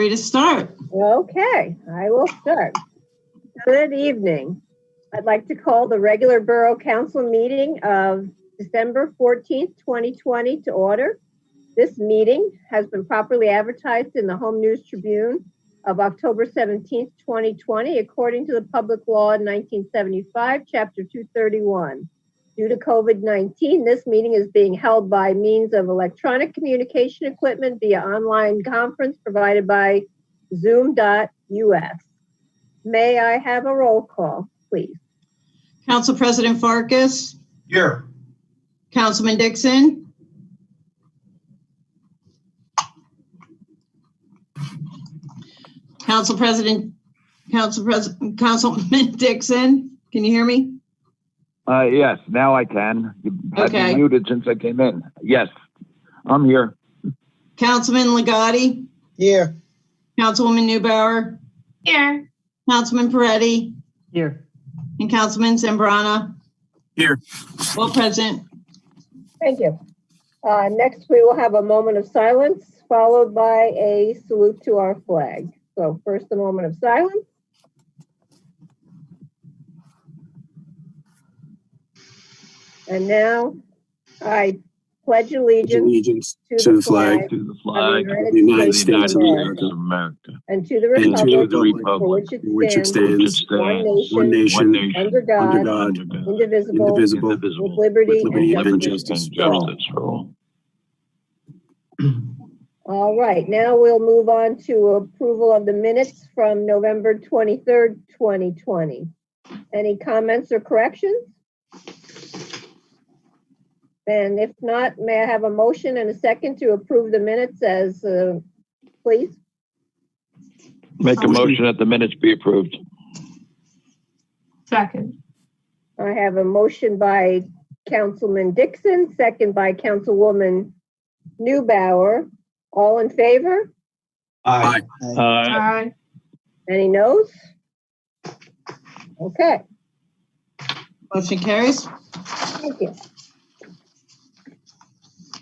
free to start. Okay, I will start. Good evening. I'd like to call the regular Borough Council meeting of December 14th, 2020 to order. This meeting has been properly advertised in the Home News Tribune of October 17th, 2020, according to the Public Law 1975, Chapter 231. Due to COVID-19, this meeting is being held by means of electronic communication equipment via online conference provided by Zoom.us. May I have a roll call, please? Council President Farkas? Here. Councilman Dixon? Councilman Dixon, can you hear me? Yes, now I can. You had me muted since I came in. Yes, I'm here. Councilman Ligotti? Here. Councilwoman Neubauer? Here. Councilman Peretti? Here. And Councilman Zambrana? Here. All present. Thank you. Next, we will have a moment of silence followed by a salute to our flag. So first, a moment of silence. And now I pledge allegiance to the flag To the of flag the the United States States of of America, America and to the and to republic, the republic for which it stands, one nation, under God, under God, indivisible, indivisible, with liberty and justice for all. for all. All right, now we'll move on to approval of the minutes from November 23rd, 2020. Any comments or corrections? And if not, may I have a motion and a second to approve the minutes as, please? Make a motion that the minutes be approved. Second. I have a motion by Councilman Dixon, second by Councilwoman Neubauer. All in favor? Aye. Aye. Any noes? Okay, Motion carries. thank you.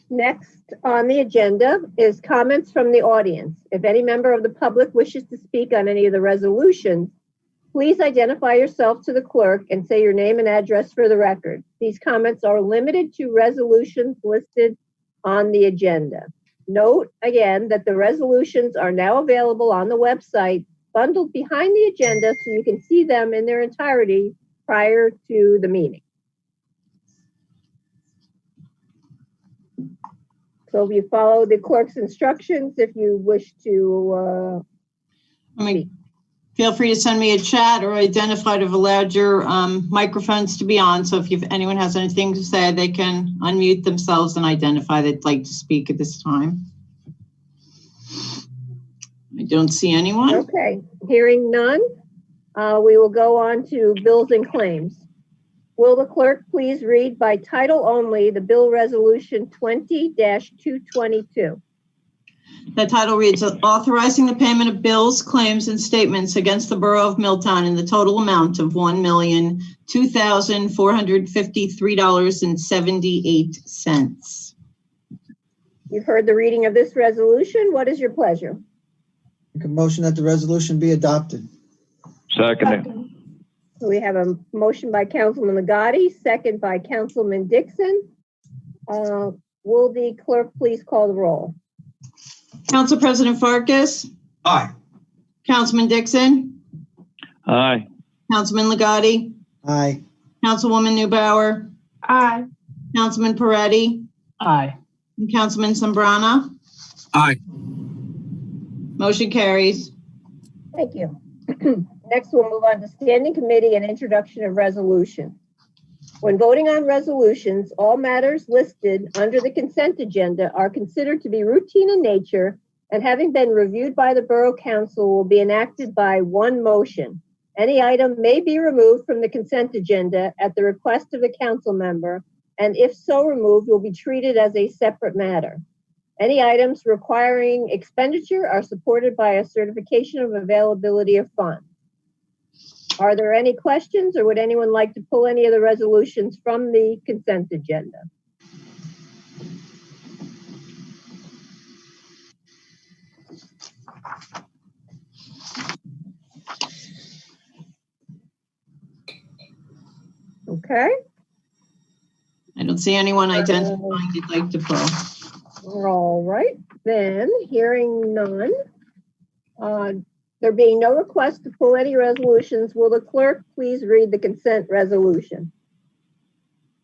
Next on the agenda is comments from the audience. If any member of the public wishes to speak on any of the resolutions, please identify yourself to the clerk and say your name and address for the record. These comments are limited to resolutions listed on the agenda. Note again that the resolutions are now available on the website, bundled behind the agenda so you can see them in their entirety prior to the meeting. So if you follow the clerk's instructions, if you wish to Feel free to send me a chat or identify to have allowed your microphones to be on. So if anyone has anything to say, they can unmute themselves and identify they'd like to speak at this time. I don't see anyone. Okay, hearing none, we will go on to bills and claims. Will the clerk please read by title only the bill resolution 20-222? The title reads, authorizing the payment of bills, claims, and statements against the Borough of Milltown in the total amount of $1,002,453.78. You've heard the reading of this resolution. What is your pleasure? Make a motion that the resolution be adopted. Second. We have a motion by Councilman Ligotti, second by Councilman Dixon. Will the clerk please call the roll? Council President Farkas? Aye. Councilman Dixon? Aye. Councilman Ligotti? Aye. Councilwoman Neubauer? Aye. Councilman Peretti? Aye. And Councilman Zambrana? Aye. Motion carries. Thank you. Next, we'll move on to standing committee and introduction of resolution. When voting on resolutions, all matters listed under the consent agenda are considered to be routine in nature and having been reviewed by the Borough Council will be enacted by one motion. Any item may be removed from the consent agenda at the request of a council member, and if so removed, will be treated as a separate matter. Any items requiring expenditure are supported by a certification of availability of funds. Are there any questions or would anyone like to pull any of the resolutions from the consent agenda? Okay, I don't see anyone identifying you'd like to pull. all right, then, hearing none. There being no request to pull any resolutions, will the clerk please read the consent resolution?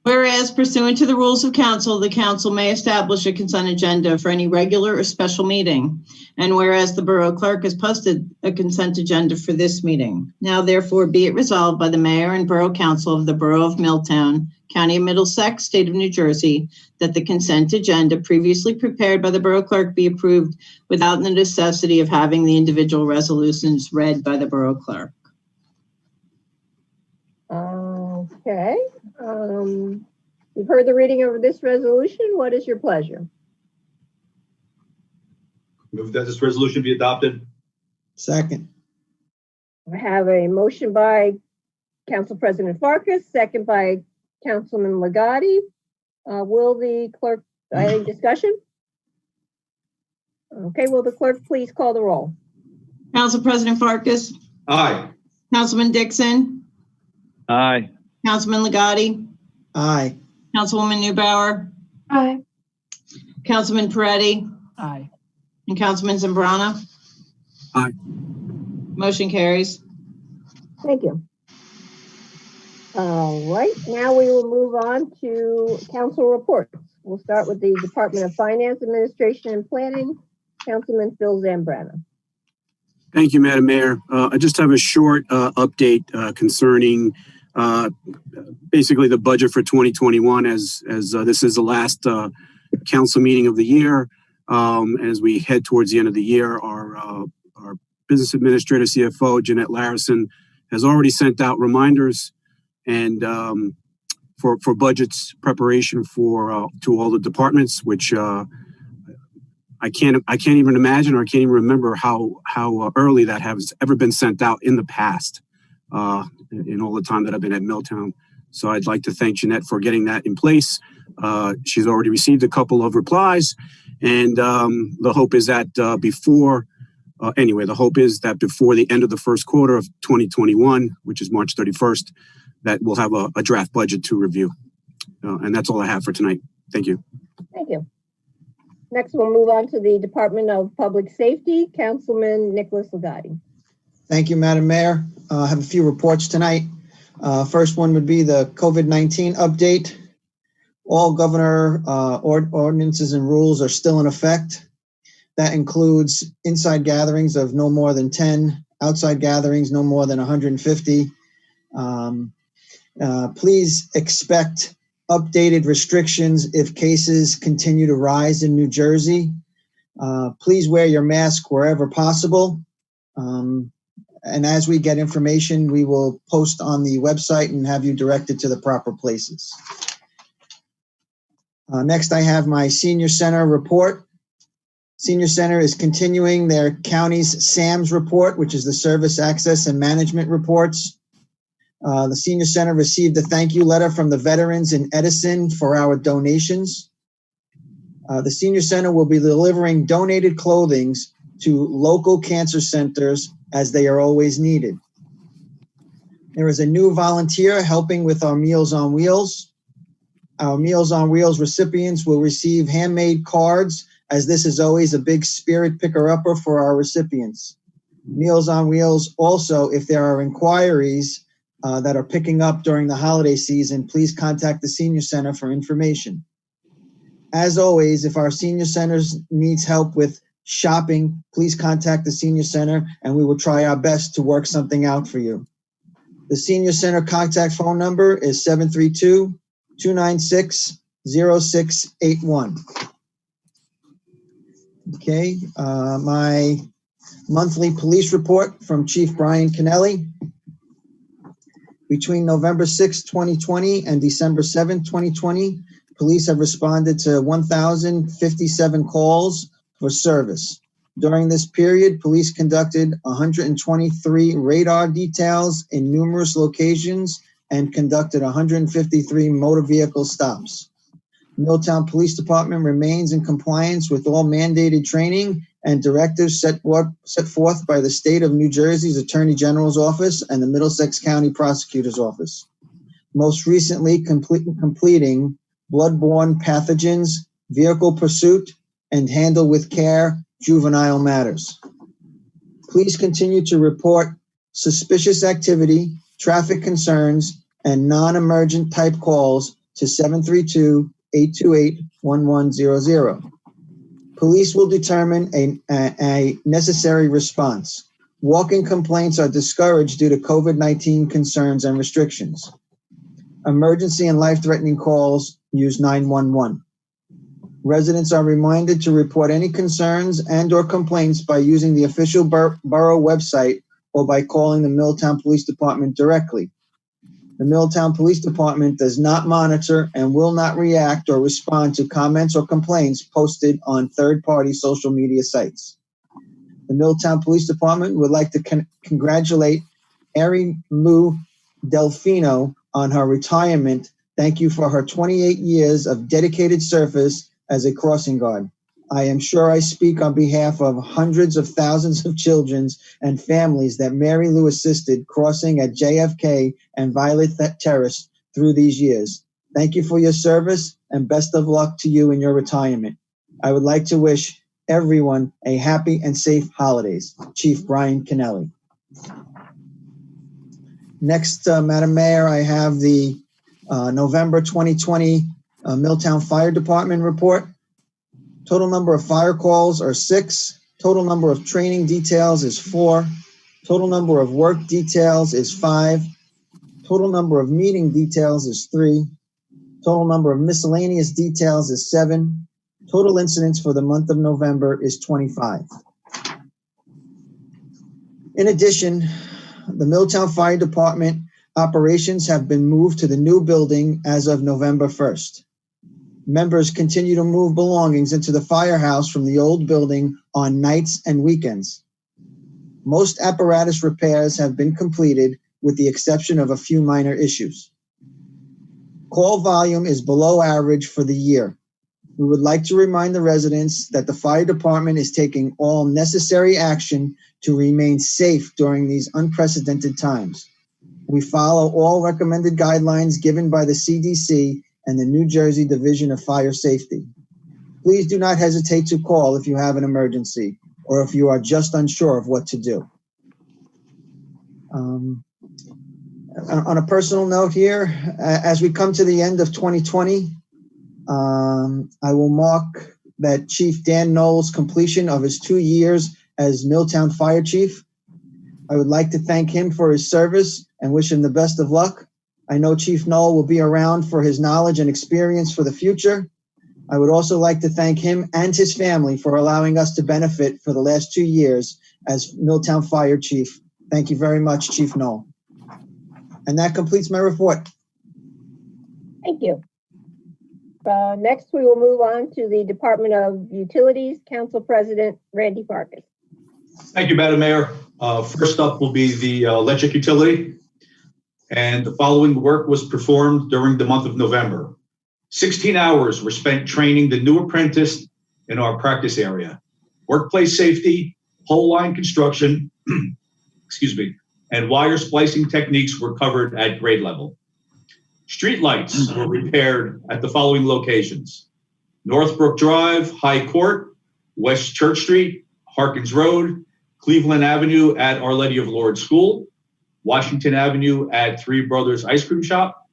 Whereas pursuant to the rules of council, the council may establish a consent agenda for any regular or special meeting. And whereas the borough clerk has posted a consent agenda for this meeting. Now therefore be it resolved by the mayor and borough council of the borough of Milltown, county of Middlesex, state of New Jersey, that the consent agenda previously prepared by the borough clerk be approved without the necessity of having the individual resolutions read by the borough clerk. Okay, you've heard the reading of this resolution. What is your pleasure? Move that this resolution be adopted. Second. I have a motion by Council President Farkas, second by Councilman Legati. Will the clerk, any discussion? Okay, will the clerk please call the roll? Council President Farkas, Aye. Councilman Dixon, Aye. Councilman Legati, Aye. Councilwoman Newbauer, Aye. Councilman Peretti, Aye. and Councilman Zambrana. Aye. Motion carries. Thank you. All right, now we will move on to council reports. We'll start with the Department of Finance, Administration, and Planning. Councilman Phil Zambrana. Thank you, Madam Mayor. I just have a short update concerning basically the budget for 2021 as this is the last council meeting of the year. As we head towards the end of the year, our business administrator, CFO, Jeanette Larison, has already sent out reminders and for budgets preparation for to all the departments, which I can't even imagine or I can't even remember how early that has ever been sent out in the past in all the time that I've been at Milltown. So I'd like to thank Jeanette for getting that in place. She's already received a couple of replies, and the hope is that before the end of the first quarter of 2021, which is March 31st, that we'll have a draft budget to review. And that's all I have for tonight. Thank you. Thank you. Next, we'll move on to the Department of Public Safety, Councilman Nicholas Legati. Thank you, Madam Mayor. I have a few reports tonight. First one would be the COVID-19 update. All governor ordinances and rules are still in effect. That includes inside gatherings of no more than 10, outside gatherings no more than 150. Please expect updated restrictions if cases continue to rise in New Jersey. Please wear your mask wherever possible. And as we get information, we will post on the website and have you directed to the proper places. Next, I have my Senior Center report. Senior Center is continuing their county's SAMS report, which is the Service Access and Management reports. The Senior Center received a thank you letter from the veterans in Edison for our donations. The Senior Center will be delivering donated clothing to local cancer centers as they are always needed. There is a new volunteer helping with our Meals on Wheels. Our Meals on Wheels recipients will receive handmade cards, as this is always a big spirit picker-upper for our recipients. Meals on Wheels also, if there are inquiries that are picking up during the holiday season, please contact the Senior Center for information. As always, if our Senior Centers needs help with shopping, please contact the Senior Center and we will try our best to work something out for you. The Senior Center contact phone number is 732-296-0681. Okay, my monthly police report from Chief Brian Kennelly. Between November 6, 2020 and December 7, 2020, police have responded to 1,057 calls for service. During this period, police conducted 123 radar details in numerous locations and conducted 153 motor vehicle stops. Milltown Police Department remains in compliance with all mandated training and directives set forth by the State of New Jersey's Attorney General's Office and the Middlesex County Prosecutor's Office. most recently completing bloodborne pathogens, vehicle pursuit, and handle with care juvenile matters. Please continue to report suspicious activity, traffic concerns, and non-emergent type calls to 732-828-1100. Police will determine a necessary response. Walk-in complaints are discouraged due to COVID-19 concerns and restrictions. Emergency and life-threatening calls use 911. Residents are reminded to report any concerns and/or complaints by using the official borough website or by calling the Milltown Police Department directly. The Milltown Police Department does not monitor and will not react or respond to comments or complaints posted on third-party social media sites. The Milltown Police Department would like to congratulate Ari Lou Delfino on her retirement. Thank you for her 28 years of dedicated service as a crossing guard. I am sure I speak on behalf of hundreds of thousands of children and families that Mary Lou assisted crossing at JFK and Violet Terrace through these years. Thank you for your service and best of luck to you in your retirement. I would like to wish everyone a happy and safe holidays. Chief Brian Kennelly. Next, Madam Mayor, I have the November 2020 Milltown Fire Department report. Total number of fire calls are 6. Total number of training details is 4. Total number of work details is 5. Total number of meeting details is 3. Total number of miscellaneous details is 7. Total incidents for the month of November is 25. In addition, the Milltown Fire Department operations have been moved to the new building as of November 1st. Members continue to move belongings into the firehouse from the old building on nights and weekends. Most apparatus repairs have been completed with the exception of a few minor issues. Call volume is below average for the year. We would like to remind the residents that the fire department is taking all necessary action to remain safe during these unprecedented times. We follow all recommended guidelines given by the CDC and the New Jersey Division of Fire Safety. Please do not hesitate to call if you have an emergency or if you are just unsure of what to do. On a personal note here, as we come to the end of 2020, I will mark that Chief Dan Knoll's completion of his 2 years as Milltown Fire Chief. I would like to thank him for his service and wish him the best of luck. I know Chief Knoll will be around for his knowledge and experience for the future. I would also like to thank him and his family for allowing us to benefit for the last 2 years as Milltown Fire Chief. Thank you very much, Chief Knoll. And that completes my report. Thank you. Next, we will move on to the Department of Utilities, Council President Randy Farkas. Thank you, Madam Mayor. First up will be the electric utility. And the following work was performed during the month of November. 16 hours were spent training the new apprentice in our practice area. Workplace safety, pole line construction, and wire splicing techniques were covered at grade level. Street lights were repaired at the following locations: Northbrook Drive, High Court, West Church Street, Harkins Road, Cleveland Avenue at Our Lady of Lourdes School, Washington Avenue at Three Brothers Ice Cream Shop,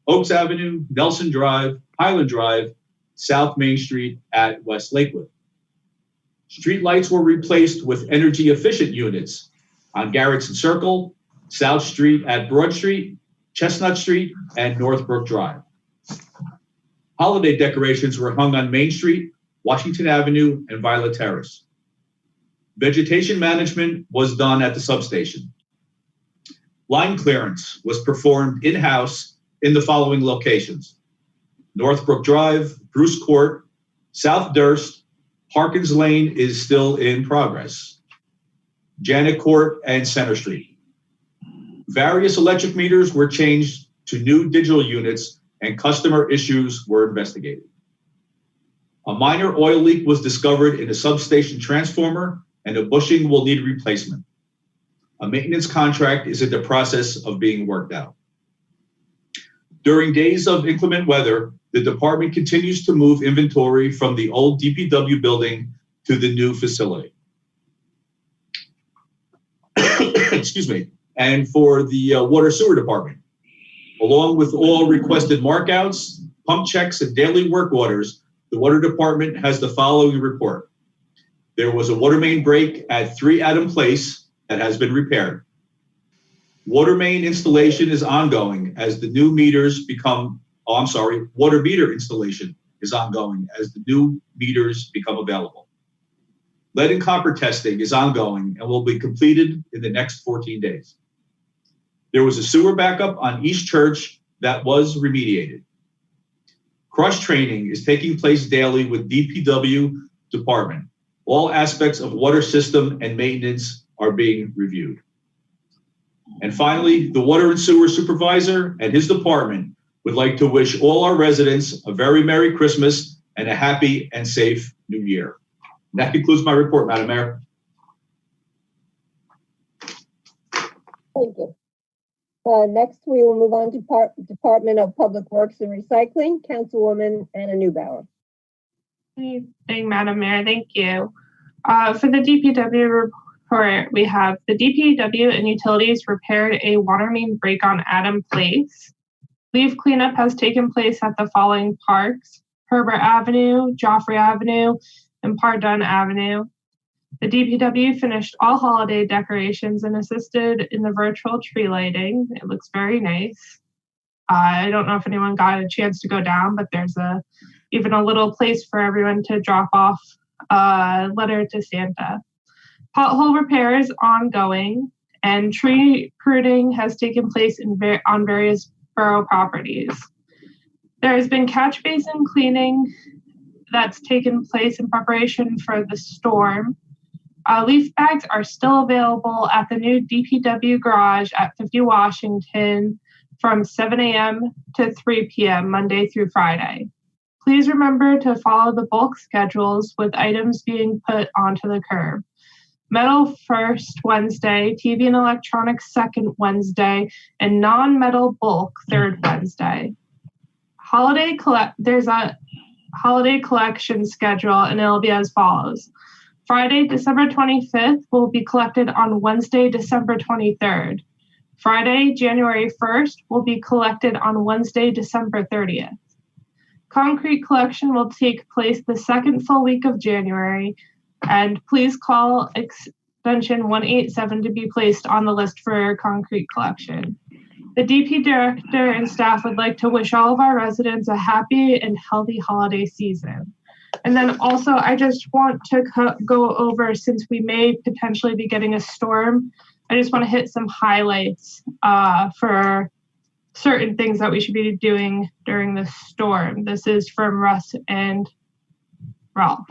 Oaks Avenue, Nelson Drive, Highland Drive, South Main Street at West Lakewood. Street lights were replaced with energy efficient units on Garrettson Circle, South Street at Broad Street, Chestnut Street, and Northbrook Drive. Holiday decorations were hung on Main Street, Washington Avenue, and Violet Terrace. Vegetation management was done at the substation. Line clearance was performed in-house in the following locations: Northbrook Drive, Bruce Court, South Durst, Harkins Lane is still in progress, Janet Court, and Center Street. Various electric meters were changed to new digital units and customer issues were investigated. A minor oil leak was discovered in a substation transformer and a bushing will need replacement. A maintenance contract is in the process of being worked out. During days of inclement weather, the department continues to move inventory from the old DPW building to the new facility. Excuse me. And for the water sewer department, along with all requested markouts, pump checks, and daily work orders, the water department has the following report. There was a water main break at 3 Adam Place that has been repaired. Water main installation is ongoing as the new meters become, water meter installation is ongoing as the new meters become available. Lead and copper testing is ongoing and will be completed in the next 14 days. There was a sewer backup on East Church that was remediated. Cross training is taking place daily with DPW department. All aspects of water system and maintenance are being reviewed. And finally, the water and sewer supervisor and his department would like to wish all our residents a very Merry Christmas and a happy and safe New Year. And that concludes my report, Madam Mayor. Thank you. Next, we will move on to Department of Public Works and Recycling, Councilwoman Anna Neubauer. Good evening, Madam Mayor. Thank you. For the DPW report, we have the DPW and utilities repaired a water main break on Adam Place. Leaf cleanup has taken place at the following parks: Herbert Avenue, Joffrey Avenue, and Pardun Avenue. The DPW finished all holiday decorations and assisted in the virtual tree lighting. It looks very nice. I don't know if anyone got a chance to go down, but there's even a little place for everyone to drop off a letter to Santa. Pothole repair is ongoing, and tree pruning has taken place on various borough properties. There has been catch basin cleaning that's taken place in preparation for the storm. Leaf bags are still available at the new DPW garage at 50 Washington from 7 a.m. to 3 p.m. Monday through Friday. Please remember to follow the bulk schedules with items being put onto the curb. Metal first Wednesday, TV and electronics second Wednesday, and non-metal bulk third Wednesday. There's a holiday collection schedule, and it'll be as follows. Friday, December 25th will be collected on Wednesday, December 23rd. Friday, January 1st will be collected on Wednesday, December 30th. Concrete collection will take place the second full week of January, and please call extension 187 to be placed on the list for concrete collection. The DP director and staff would like to wish all of our residents a happy and healthy holiday season. And then also, I just want to go over, since we may potentially be getting a storm, I just want to hit some highlights for certain things that we should be doing during the storm. This is from Russ and Ralph.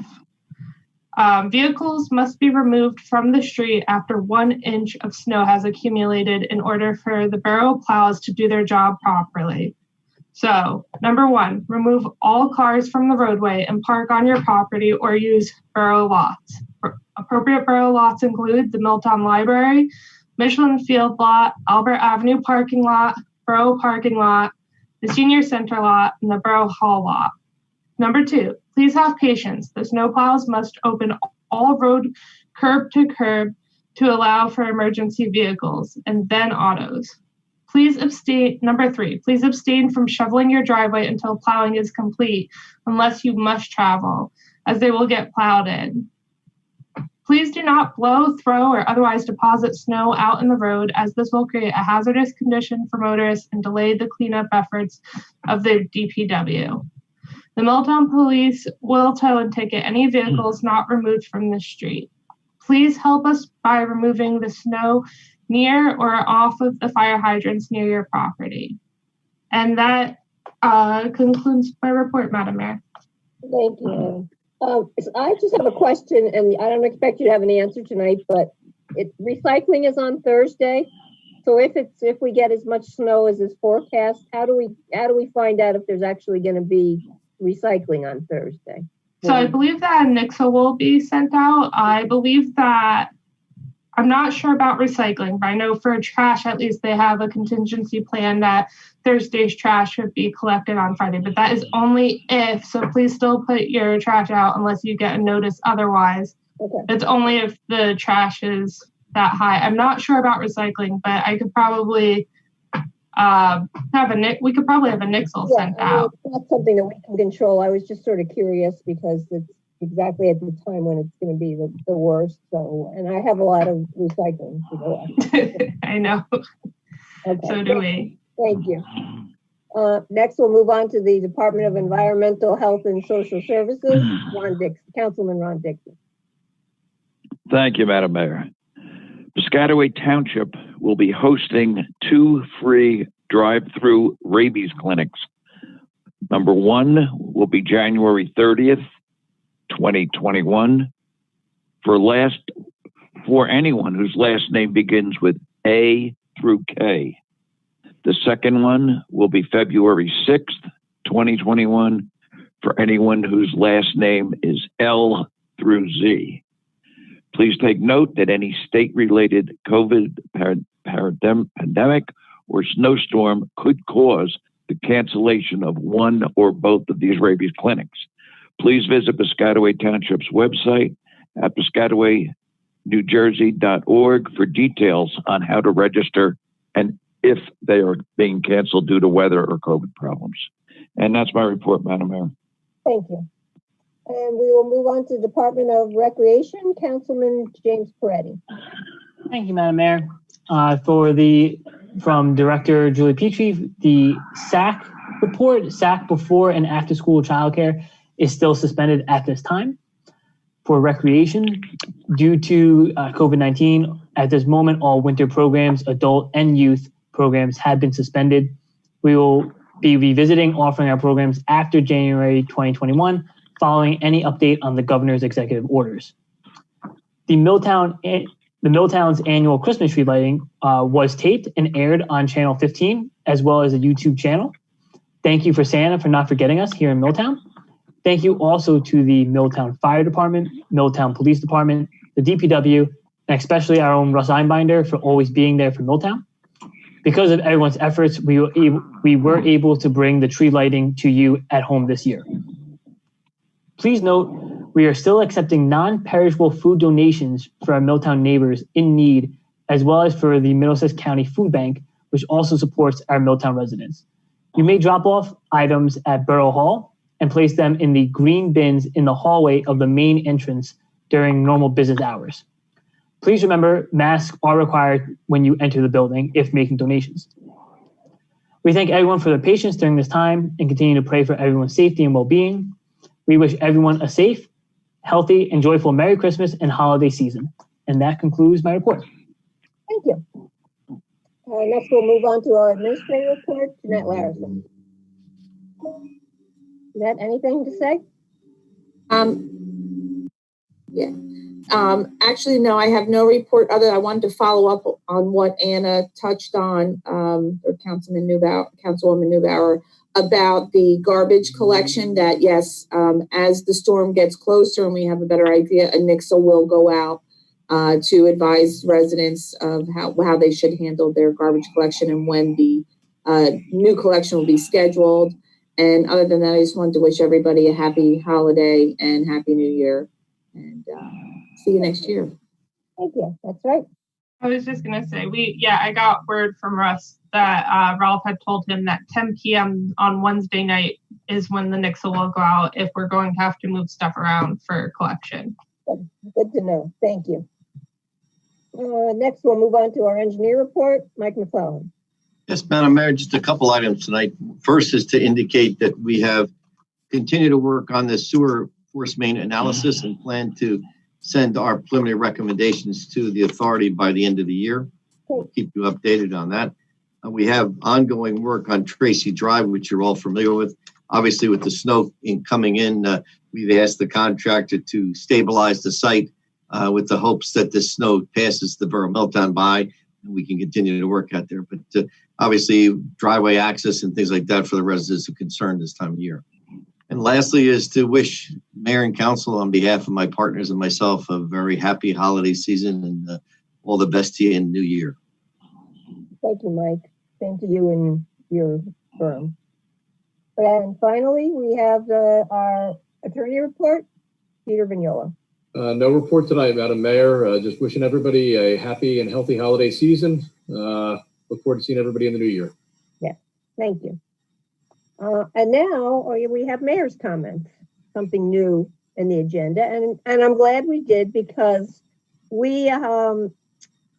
Vehicles must be removed from the street after 1 inch of snow has accumulated in order for the borough plows to do their job properly. So, number 1, remove all cars from the roadway and park on your property or use borough lots. Appropriate borough lots include the Milltown Library, Michelin Field Lot, Albert Avenue Parking Lot, Borough Parking Lot, the Senior Center Lot, and the Borough Hall Lot. Number 2, please have patience. The snowplows must open all road curb to curb to allow for emergency vehicles and then autos. Please abstain. Number 3, please abstain from shoveling your driveway until plowing is complete, unless you must travel, as they will get plowed in. Please do not blow, throw, or otherwise deposit snow out in the road, as this will create a hazardous condition for motorists and delay the cleanup efforts of the DPW. The Milltown Police will tow and ticket any vehicles not removed from the street. Please help us by removing the snow near or off of the fire hydrants near your property. And that concludes my report, Madam Mayor. Thank you. I just have a question, and I don't expect you to have an answer tonight, but recycling is on Thursday. So if we get as much snow as is forecast, how do we find out if there's actually going to be recycling on Thursday? So I believe that Nixa will be sent out. I believe that I'm not sure about recycling, but I know for trash, at least they have a contingency plan that Thursday's trash should be collected on Friday, but that is only if, so please still put your trash out unless you get a notice otherwise. Okay. It's only if the trash is that high. I'm not sure about recycling, but I could probably we could probably have a nixel sent out. It's not something that we can control. I was just sort of curious because it's exactly at the time when it's going to be the worst. So, and I have a lot of recycling to go on. I know. Okay. So do we. Thank you. Next, we'll move on to the Department of Environmental Health and Social Services. Councilman Ron Dixon. Thank you, Madam Mayor. Piscataway Township will be hosting 2 free drive-through rabies clinics. Number 1 will be January 30th, 2021, for anyone whose last name begins with A through K. The second one will be February 6th, 2021, for anyone whose last name is L through Z. Please take note that any state-related COVID pandemic or snowstorm could cause the cancellation of one or both of these rabies clinics. Please visit Piscataway Township's website at piscatawaynewjersey.org for details on how to register and if they are being canceled due to weather or COVID problems. And that's my report, Madam Mayor. Thank you. And we will move on to the Department of Recreation, Councilman James Peretti. Thank you, Madam Mayor. From Director Julie Petrie, the SAC report, SAC before and after school childcare, is still suspended at this time. For recreation, due to COVID-19, at this moment, all winter programs, adult and youth programs have been suspended. We will be revisiting offering our programs after January 2021, following any update on the governor's executive orders. The Milltown's annual Christmas tree lighting was taped and aired on Channel 15, as well as a YouTube channel. Thank you for Santa for not forgetting us here in Milltown. Thank you also to the Milltown Fire Department, Milltown Police Department, the DPW, and especially our own Russ Einbinder for always being there for Milltown. Because of everyone's efforts, we were able to bring the tree lighting to you at home this year. Please note, we are still accepting non-perishable food donations for our Milltown neighbors in need, as well as for the Middlesex County Food Bank, which also supports our Milltown residents. You may drop off items at Borough Hall and place them in the green bins in the hallway of the main entrance during normal business hours. Please remember, masks are required when you enter the building if making donations. We thank everyone for their patience during this time and continue to pray for everyone's safety and well-being. We wish everyone a safe, healthy, and joyful Merry Christmas and holiday season. And that concludes my report. Thank you. Next, we'll move on to our administrative report, Jeanette Larison. Jeanette, anything to say? Yeah. Actually, no, I have no report other. I wanted to follow up on what Anna touched on, or Councilwoman Neubauer, about the garbage collection. That yes, as the storm gets closer and we have a better idea, a nixel will go out to advise residents of how they should handle their garbage collection and when the new collection will be scheduled. And other than that, I just wanted to wish everybody a happy holiday and happy New Year, and see you next year. Thank you. That's right. I was just going to say, I got word from Russ that Ralph had told him that 10 p.m. on Wednesday night is when the nixel will go out if we're going to have to move stuff around for collection. Good to know. Thank you. Next, we'll move on to our engineer report. Mike McClellan. Yes, Madam Mayor, just a couple items tonight. First is to indicate that we have continued to work on the sewer force main analysis and plan to send our preliminary recommendations to the authority by the end of the year. We'll keep you updated on that. We have ongoing work on Tracy Drive, which you're all familiar with. Obviously, with the snow coming in, we've asked the contractor to stabilize the site with the hopes that the snow passes the Borough Milltown by and we can continue to work out there. But obviously, driveway access and things like that for the residents are concerned this time of year. And lastly is to wish Mayor and Council on behalf of my partners and myself a very happy holiday season and all the best to you in the new year. Thank you, Mike. Same to you and your firm. And finally, we have our attorney report, Peter Vignola. No report tonight, Madam Mayor. Just wishing everybody a happy and healthy holiday season. Look forward to seeing everybody in the new year. Yeah, thank you. And now we have mayor's comments, something new in the agenda. And I'm glad we did, because we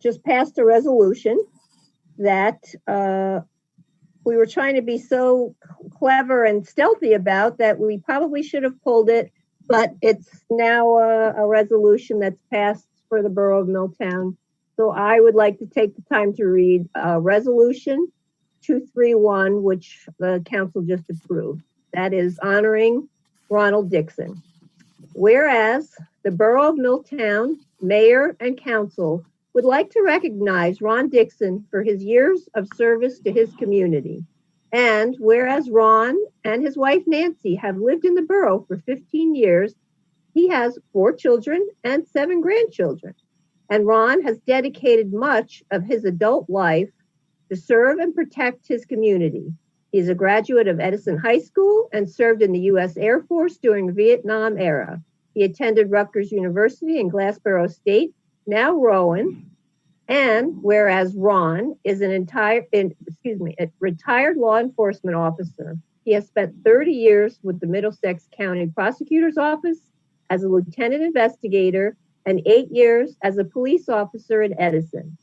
just passed a resolution that we were trying to be so clever and stealthy about that we probably should have pulled it, but it's now a resolution that's passed for the Borough of Milltown. So I would like to take the time to read Resolution 231, which the council just approved. That is honoring Ronald Dixon. Whereas the Borough of Milltown Mayor and Council would like to recognize Ron Dixon for his years of service to his community. And whereas Ron and his wife Nancy have lived in the borough for 15 years, he has 4 children and 7 grandchildren. And Ron has dedicated much of his adult life to serve and protect his community. He's a graduate of Edison High School and served in the U.S. Air Force during the Vietnam era. He attended Rutgers University in Glassboro State, now Rowan. And whereas Ron is a retired law enforcement officer, he has spent 30 years with the Middlesex County Prosecutor's Office as a lieutenant investigator and 8 years as a police officer in Edison.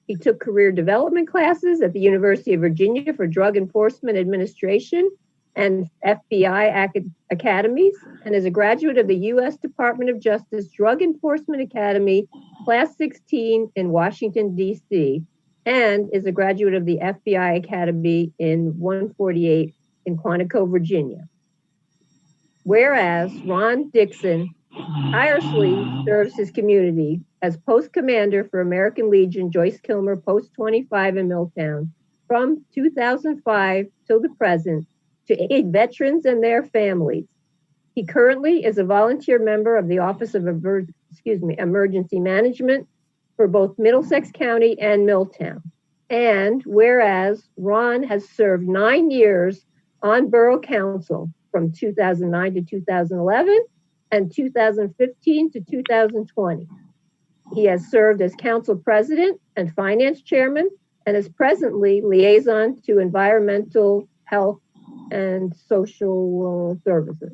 He took career development classes at the University of Virginia for Drug Enforcement Administration and FBI academies, and is a graduate of the U.S. Department of Justice Drug Enforcement Academy, Class 16 in Washington, D.C., and is a graduate of the FBI Academy in 148 in Quantico, Virginia. Whereas Ron Dixon tirelessly serves his community as post commander for American Legion Joyce Kilmer Post 25 in Milltown from 2005 till the present, to aid veterans and their families. He currently is a volunteer member of the Office of Emergency Management for both Middlesex County and Milltown. And whereas Ron has served 9 years on Borough Council from 2009 to 2011 and 2015 to 2020. He has served as council president and finance chairman, and is presently liaison to environmental, health, and social services.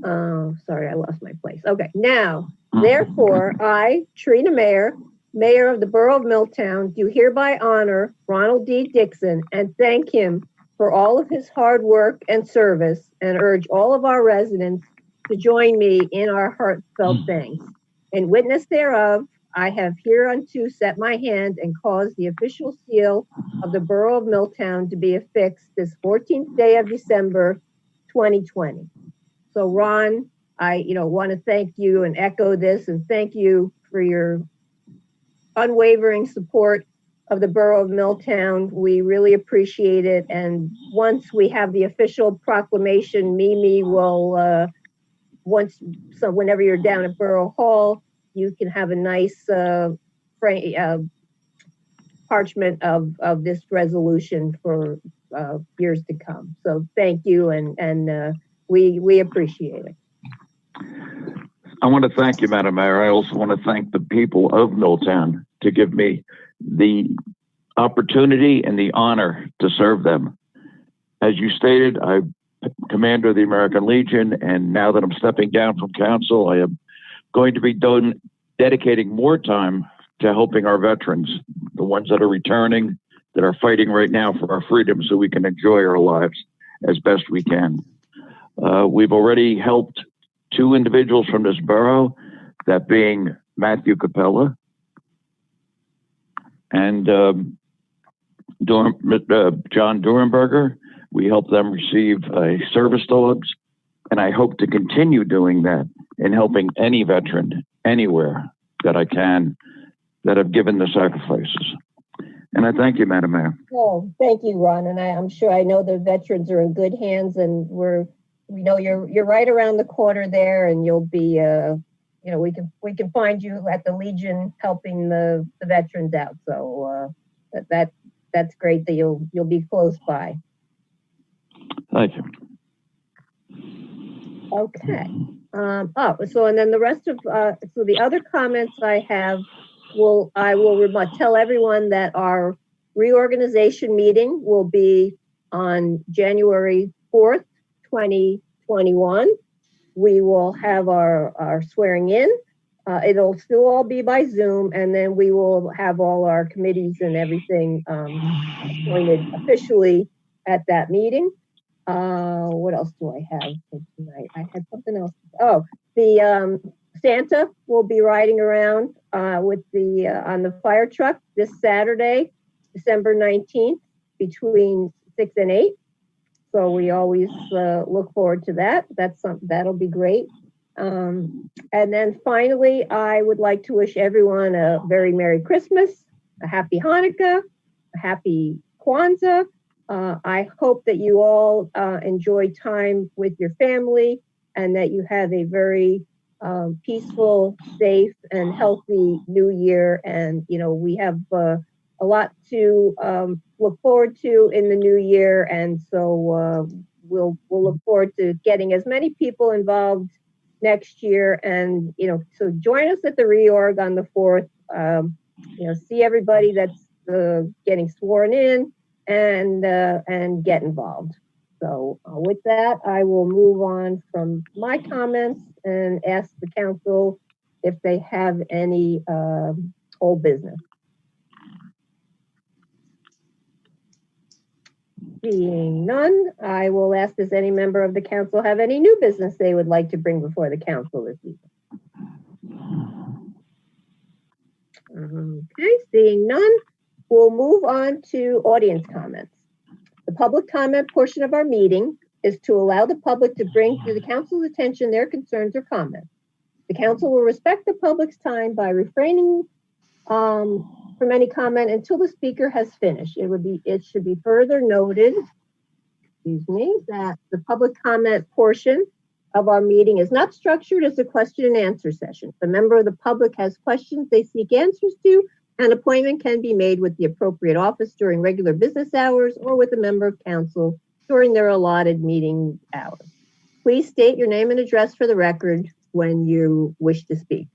Sorry, I lost my place. Okay, now, therefore, I, Trina Mayer, Mayor of the Borough of Milltown, do hereby honor Ronald D. Dixon and thank him for all of his hard work and service, and urge all of our residents to join me in our heartfelt thanks. In witness thereof, I have hereunto set my hand and caused the official seal of the Borough of Milltown to be affixed this 14th day of December, 2020. So Ron, I want to thank you and echo this, and thank you for your unwavering support of the Borough of Milltown. We really appreciate it. And once we have the official proclamation, Mimi will, whenever you're down at Borough Hall, you can have a nice parchment of this resolution for years to come. So thank you, and we appreciate it. I want to thank you, Madam Mayor. I also want to thank the people of Milltown to give me the opportunity and the honor to serve them. As you stated, I'm commander of the American Legion, and now that I'm stepping down from council, I am going to be dedicating more time to helping our veterans, the ones that are returning, that are fighting right now for our freedom so we can enjoy our lives as best we can. We've already helped 2 individuals from this borough, that being Matthew Capella and John Durenberger. We helped them receive service dogs, and I hope to continue doing that in helping any veteran anywhere that I can that have given the sacrifices. And I thank you, Madam Mayor. Oh, thank you, Ron. And I know the veterans are in good hands, and we know you're right around the corner there, and you'll be we can find you at the Legion helping the veterans out. So that's great that you'll be close by. Thank you. Okay. And then the rest of so the other comments I have I will tell everyone that our reorganization meeting will be on January 4th, 2021. We will have our swearing in. It'll still all be by Zoom, and then we will have all our committees and everything appointed officially at that meeting. What else do I have for tonight? I had something else. Oh, the Santa will be riding around with on the fire truck this Saturday, December 19th, between 6 and 8. So we always look forward to that. That'll be great. And then finally, I would like to wish everyone a very Merry Christmas, a Happy Hanukkah, a Happy Kwanzaa. I hope that you all enjoy time with your family and that you have a very peaceful, safe, and healthy New Year. And, we have a lot to look forward to in the new year. And so we'll look forward to getting as many people involved next year. And, so join us at the reorg on the 4th, see everybody that's getting sworn in and get involved. So with that, I will move on from my comments and ask the council if they have any old business. Seeing none, I will ask, does any member of the council have any new business they would like to bring before the council this evening? Okay, seeing none, we'll move on to audience comments. The public comment portion of our meeting is to allow the public to bring to the council's attention their concerns or comments. The council will respect the public's time by refraining from any comment until the speaker has finished. It should be further noted, that the public comment portion of our meeting is not structured as a question and answer session. If a member of the public has questions they seek answers to, an appointment can be made with the appropriate office during regular business hours or with a member of council during their allotted meeting hours. Please state your name and address for the record when you wish to speak.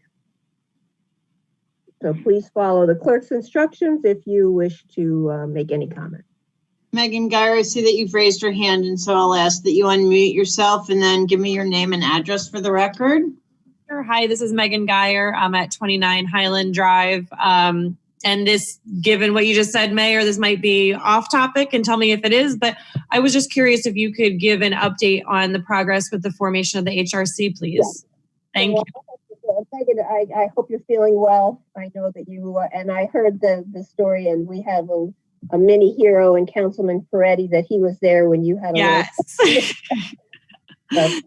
So please follow the clerk's instructions if you wish to make any comment. Megan Geyer, I see that you've raised your hand, and so I'll ask that you unmute yourself and then give me your name and address for the record. Sure. Hi, this is Megan Geyer. I'm at 29 Highland Drive. And this, given what you just said, Mayor, this might be off topic and tell me if it is, but I was just curious if you could give an update on the progress with the formation of the HRC, please. Yes. Thank you. Megan, I hope you're feeling well. I know that you, and I heard the story, and we have a mini hero in Councilman Peretti that he was there when you had a yes. So, it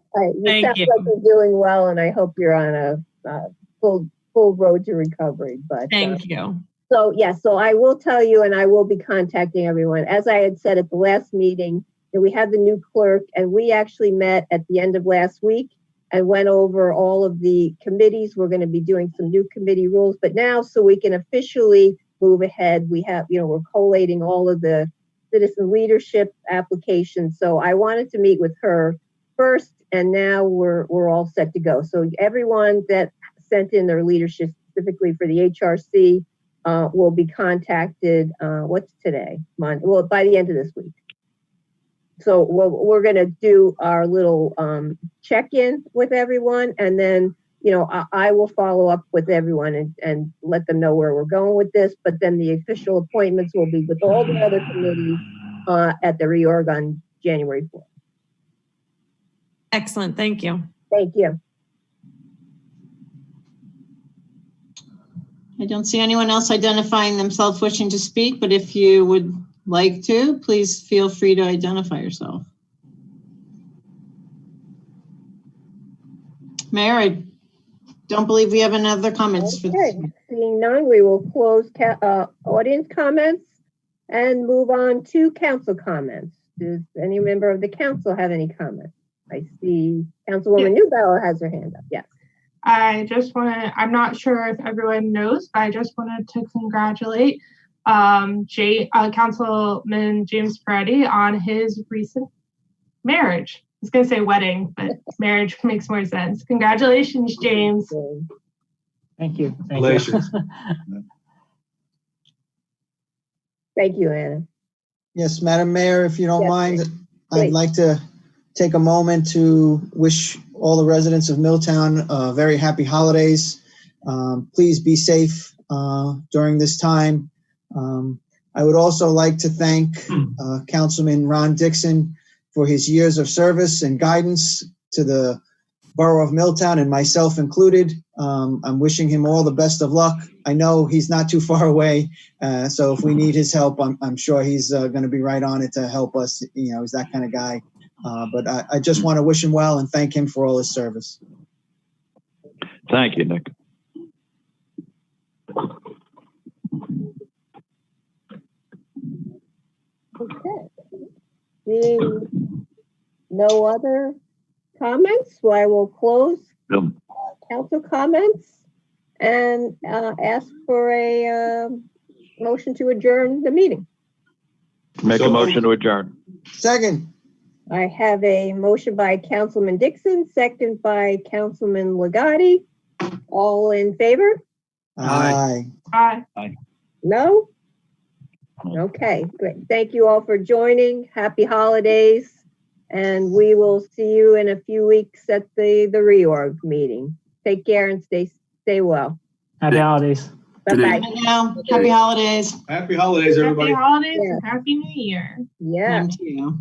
sounds like you're doing well, and I hope you're on a full road to recovery. But thank you. So so I will tell you, and I will be contacting everyone. As I had said at the last meeting, that we have the new clerk, and we actually met at the end of last week and went over all of the committees. We're going to be doing some new committee rules, but now so we can officially move ahead, we have, we're collating all of the citizen leadership applications. So I wanted to meet with her first, and now we're all set to go. So everyone that sent in their leadership specifically for the HRC will be contacted. What's today? Monday. Well, by the end of this week. So we're going to do our little check-in with everyone, and then I will follow up with everyone and let them know where we're going with this. But then the official appointments will be with all the other committees at the reorg on January 4th. Excellent. Thank you. Thank you. I don't see anyone else identifying themselves wishing to speak, but if you would like to, please feel free to identify yourself. Mayor, I don't believe we have any other comments. Okay. Seeing none, we will close audience comments and move on to council comments. Does any member of the council have any comments? I see Councilwoman Neubauer has her hand up. Yes. I just want to, I'm not sure if everyone knows, but I just wanted to congratulate Councilman James Peretti on his recent marriage. I was going to say wedding, but marriage makes more sense. Congratulations, James. Thank you. Thank Congratulations. you. Thank you, Anna. Yes, Madam Mayor, if you don't Yes, mind, please. I'd like to take a moment to wish all the residents of Milltown very happy holidays. Please be safe during this time. I would also like to thank Councilman Ron Dixon for his years of service and guidance to the Borough of Milltown, and myself included. I'm wishing him all the best of luck. I know he's not too far away, so if we need his help, I'm sure he's going to be right on it to help us. You know, he's that kind of guy. But I just want to wish him well and thank him for all his service. Thank you, Nick. Okay. Seeing no other comments, so I will close council comments and ask for a motion to adjourn the meeting. Make a motion to adjourn. Second. I have a motion by Councilman Dixon, second by Councilman Legati. All in favor? Aye. Bye. No? Okay, great. Thank you all for joining. Happy holidays. And we will see you in a few weeks at the reorg meeting. Take care and stay well. Happy holidays. Bye-bye. Now, happy holidays. Happy holidays, everybody. Happy holidays Yeah. and Happy New Year. Yeah. Same to you.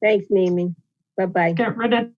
Thanks, Mimi. Bye-bye. Get rid of